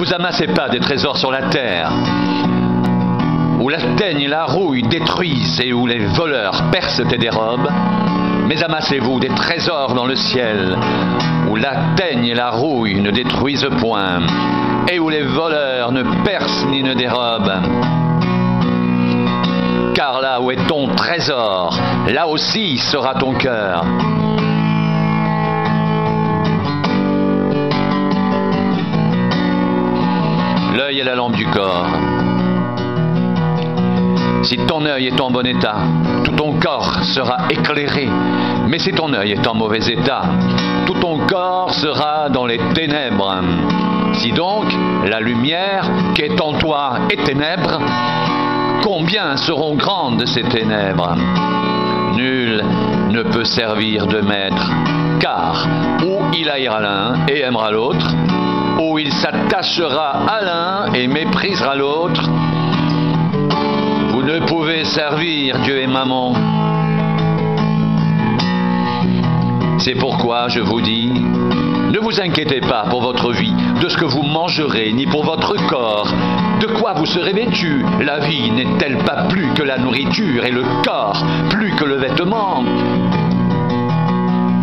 vous amassez pas des trésors sur la terre, où la teigne et la rouille détruisent et où les voleurs percent et dérobent, mais amassez-vous des trésors dans le ciel, où la teigne et la rouille ne détruisent point, et où les voleurs ne percent ni ne dérobent. Car là où est ton trésor, là aussi sera ton cœur. L'œil est la lampe du corps. Si ton œil est en bon état, tout ton corps sera éclairé. Mais si ton œil est en mauvais état, tout ton corps sera dans les ténèbres. Si donc la lumière qui est en toi est ténèbres, combien seront grandes ces ténèbres? Nul ne peut servir de maître, car ou il haïra l'un et aimera l'autre, ou il s'attachera à l'un et méprisera l'autre. Vous ne pouvez servir Dieu et Mammon. C'est pourquoi je vous dis, ne vous inquiétez pas pour votre vie, de ce que vous mangerez, ni pour votre corps, de quoi vous serez vêtus. La vie n'est-elle pas plus que la nourriture, et le corps plus que le vêtement?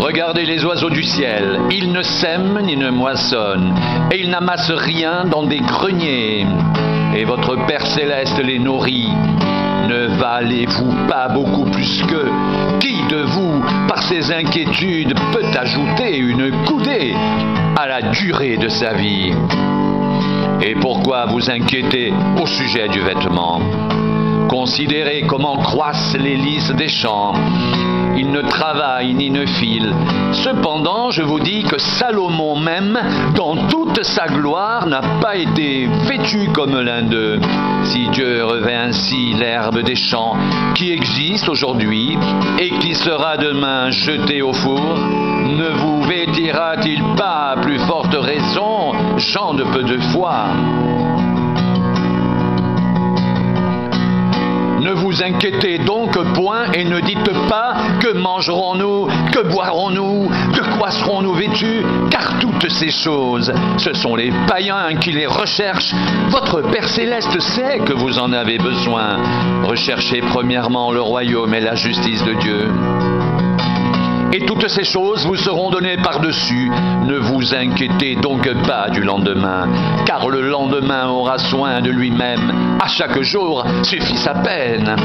Regardez les oiseaux du ciel, ils ne sèment ni ne moissonnent, et ils n'amassent rien dans des greniers, et votre Père céleste les nourrit. Ne valez-vous pas beaucoup plus qu'eux? Qui de vous, par ses inquiétudes, peut ajouter une coudée à la durée de sa vie? Et pourquoi vous inquiétez au sujet du vêtement? Considérez comment croissent les lys des champs. Ils ne travaillent ni ne filent. Cependant, je vous dis que Salomon même, dans toute sa gloire, n'a pas été vêtu comme l'un d'eux. Si Dieu revêt ainsi l'herbe des champs, qui existe aujourd'hui et qui sera demain jetée au four, ne vous vêtira-t-il pas à plus forte raison, gens de peu de foi? Ne vous inquiétez donc point et ne dites pas que mangerons-nous, que boirons-nous, de quoi serons-nous vêtus, car toutes ces choses, ce sont les païens qui les recherchent. Votre Père céleste sait que vous en avez besoin. Recherchez premièrement le royaume et la justice de Dieu, et toutes ces choses vous seront données par-dessus. Ne vous inquiétez donc pas du lendemain, car le lendemain aura soin de lui-même. À chaque jour suffit sa peine.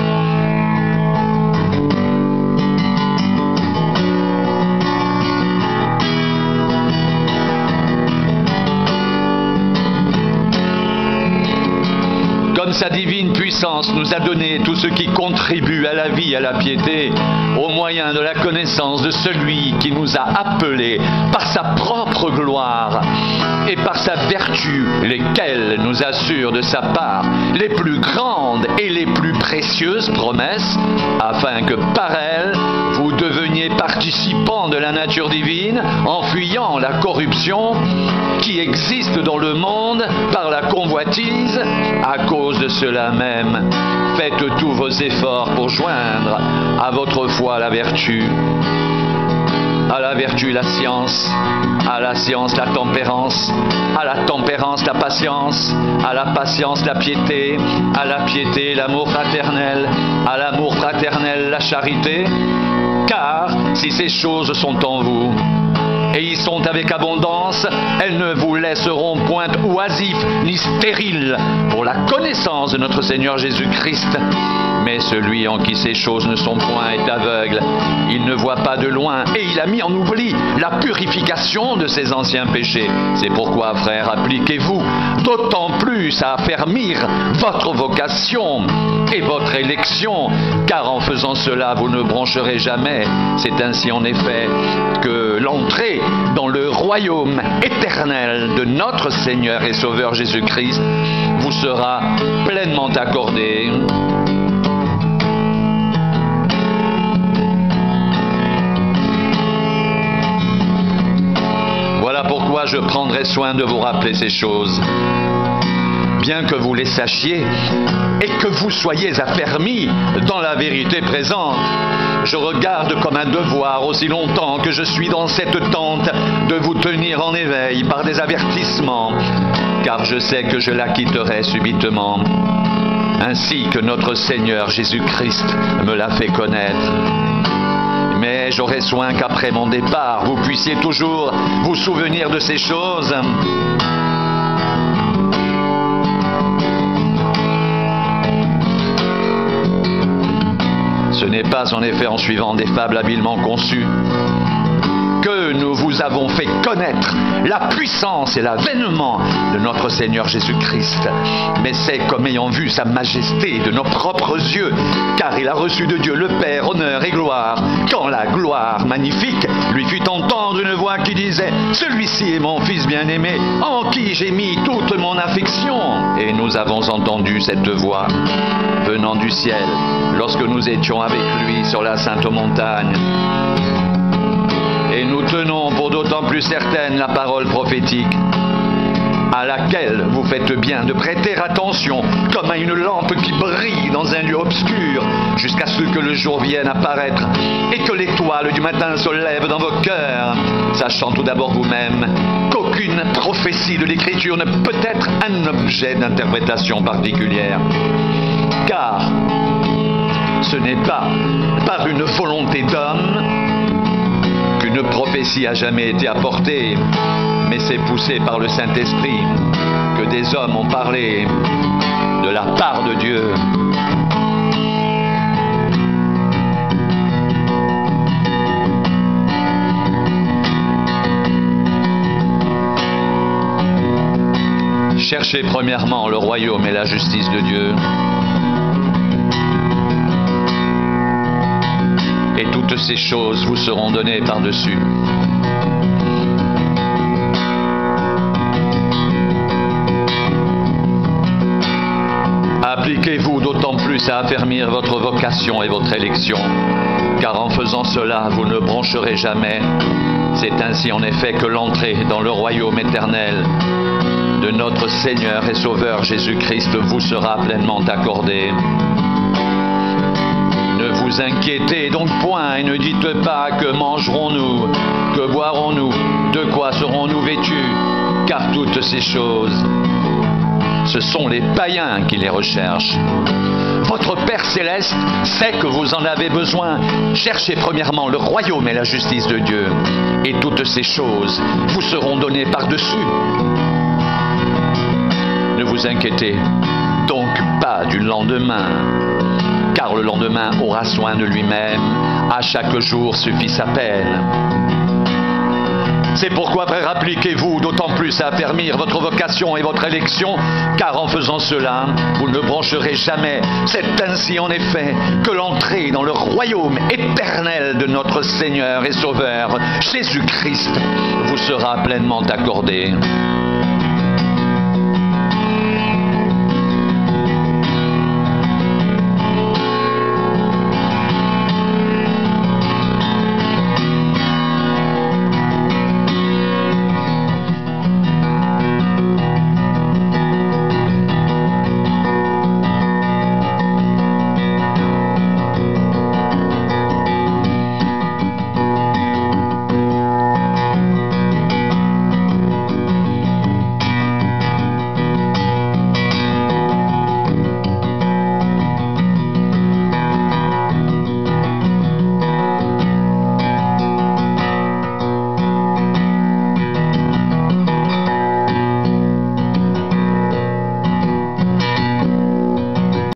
Comme sa divine puissance nous a donné tout ce qui contribue à la vie et à la piété, au moyen de la connaissance de celui qui nous a appelés par sa propre gloire et par sa vertu, lesquelles nous assurent de sa part les plus grandes et les plus précieuses promesses, afin que par elles vous deveniez participants de la nature divine, en fuyant la corruption qui existe dans le monde par la convoitise. À cause de cela même, faites tous vos efforts pour joindre à votre foi la vertu, à la vertu la science, à la science la tempérance, à la tempérance la patience, à la patience la piété, à la piété l'amour fraternel, à l'amour fraternel la charité. Car si ces choses sont en vous, et y sont avec abondance, elles ne vous laisseront point oisifs ni stériles pour la connaissance de notre Seigneur Jésus-Christ. Mais celui en qui ces choses ne sont point est aveugle. Il ne voit pas de loin et il a mis en oubli la purification de ses anciens péchés. C'est pourquoi, frères, appliquez-vous d'autant plus à affermir votre vocation et votre élection, car en faisant cela, vous ne broncherez jamais. C'est ainsi en effet que l'entrée dans le royaume éternel de notre Seigneur et Sauveur Jésus-Christ vous sera pleinement accordée. Voilà pourquoi je prendrai soin de vous rappeler ces choses, bien que vous les sachiez et que vous soyez affermis dans la vérité présente. je regarde comme un devoir, aussi longtemps que je suis dans cette tente, de vous tenir en éveil par des avertissements, car je sais que je la quitterai subitement, ainsi que notre Seigneur Jésus-Christ me l'a fait connaître. Mais j'aurai soin qu'après mon départ, vous puissiez toujours vous souvenir de ces choses. Ce n'est pas en effet en suivant des fables habilement conçues que nous vous avons fait connaître la puissance et l'avènement de notre Seigneur Jésus-Christ, mais c'est comme ayant vu sa majesté de nos propres yeux, car il a reçu de Dieu le Père honneur et gloire, quand la gloire magnifique lui fit entendre une voix qui disait « Celui-ci est mon Fils bien-aimé, en qui j'ai mis toute mon affection. » Et nous avons entendu cette voix venant du ciel, lorsque nous étions avec lui sur la sainte montagne. Et nous tenons pour d'autant plus certaine la parole prophétique, à laquelle vous faites bien de prêter attention, comme à une lampe qui brille dans un lieu obscur, jusqu'à ce que le jour vienne apparaître, et que l'étoile du matin se lève dans vos cœurs, sachant tout d'abord vous-même qu'aucune prophétie de l'Écriture ne peut être un objet d'interprétation particulière. Car ce n'est pas par une volonté d'homme qu'une prophétie a jamais été apportée, mais c'est poussé par le Saint-Esprit que des hommes ont parlé de la part de Dieu. Cherchez premièrement le royaume et la justice de Dieu, et toutes ces choses vous seront données par-dessus. Appliquez-vous d'autant plus à affermir votre vocation et votre élection, car en faisant cela, vous ne broncherez jamais. C'est ainsi en effet que l'entrée dans le royaume éternel de notre Seigneur et Sauveur Jésus-Christ vous sera pleinement accordée. Ne vous inquiétez donc point et ne dites pas que mangerons-nous, que boirons-nous, de quoi serons-nous vêtus, car toutes ces choses, ce sont les païens qui les recherchent. Votre Père Céleste sait que vous en avez besoin. Cherchez premièrement le royaume et la justice de Dieu, et toutes ces choses vous seront données par-dessus. Ne vous inquiétez donc pas du lendemain, car le lendemain aura soin de lui-même. À chaque jour suffit sa peine. C'est pourquoi, frères, appliquez-vous d'autant plus à affermir votre vocation et votre élection, car en faisant cela, vous ne broncherez jamais. C'est ainsi en effet que l'entrée dans le royaume éternel de notre Seigneur et Sauveur Jésus-Christ vous sera pleinement accordée.